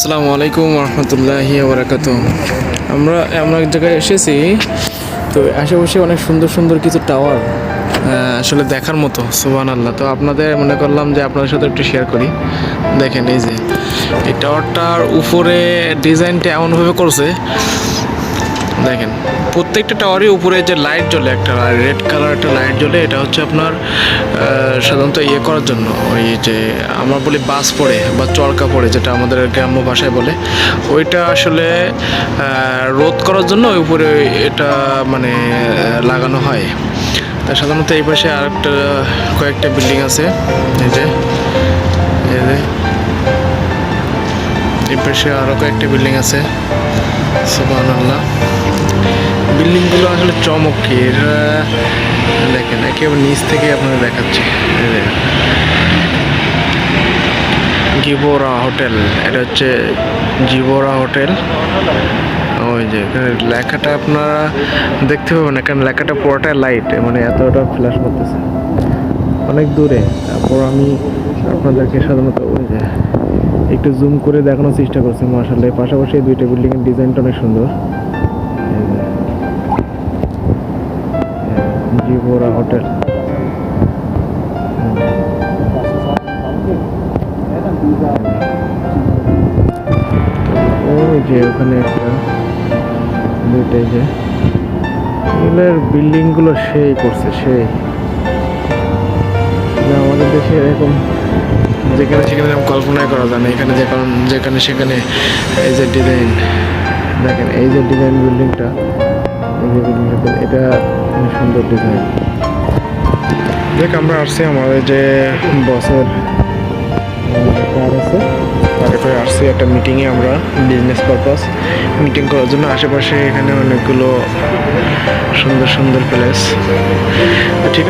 আসসালামু আলাইকুম রহমতুল্লাহি বারাকাতুহ। আমরা এমন এক জায়গায় এসেছি, তো আশেপাশে অনেক সুন্দর সুন্দর কিছু টাওয়ার আসলে দেখার মতো। সুবহানাল্লাহ। তো আপনাদের মনে করলাম যে আপনাদের সাথে একটু শেয়ার করি। দেখেন এই যে এই টাওয়ারটার উপরে ডিজাইনটা এমনভাবে করছে, দেখেন প্রত্যেকটা টাওয়ারই উপরে যে লাইট জ্বলে, একটা রেড কালার একটা লাইট জ্বলে, এটা হচ্ছে আপনার সাধারণত ইয়ে করার জন্য, ওই যে আমরা বলি বাস পড়ে বা চরকা পড়ে, যেটা আমাদের গ্রাম্য ভাষায় বলে, ওইটা আসলে রোধ করার জন্য ওই উপরে এটা মানে লাগানো হয়। তা সাধারণত এই পাশে আরেকটা কয়েকটা বিল্ডিং আছে, এই যে এই পাশে আরও কয়েকটা বিল্ডিং আছে। সুবহানাল্লাহ। বিল্ডিংগুলো আসলে চমকের, দেখেন একেবারে নিচ থেকে আপনাদের দেখাচ্ছি। জিবোরা হোটেল, এটা হচ্ছে জিবোরা হোটেল। ওই যে এখানে লেখাটা আপনারা দেখতে পাবেন, এখানে লেখাটা পুরোটাই লাইট, মানে এতটা ফ্ল্যাশ করতেছে অনেক দূরে। তারপর আমি আপনাদেরকে সাধারণত ওই যে একটু জুম করে দেখানোর চেষ্টা করছি। মাশাআল্লাহ, পাশাপাশি দুইটা বিল্ডিংয়ের ডিজাইনটা অনেক সুন্দর। জিবোরা হোটেল, ওই যে ওখানে একটা দুইটাই যে এগুলোর বিল্ডিংগুলো সেই করছে, সেই আমাদের দেশে এরকম যেখানে সেখানে এরকম কল্পনাই করা যায় না। এখানে যেখানে সেখানে এই যে ডিজাইন, দেখেন এই যে ডিজাইন বিল্ডিংটা, এই যে বিল্ডিংটা, এটা সুন্দর ডিজাইন। দেখ আমরা আসছি আমাদের যে বসের কার আছে, তারপরে আসছি একটা মিটিংয়ে, আমরা বিজনেস পারপাস মিটিং করার জন্য। আশেপাশে এখানে অনেকগুলো সুন্দর সুন্দর প্লেস, ঠিক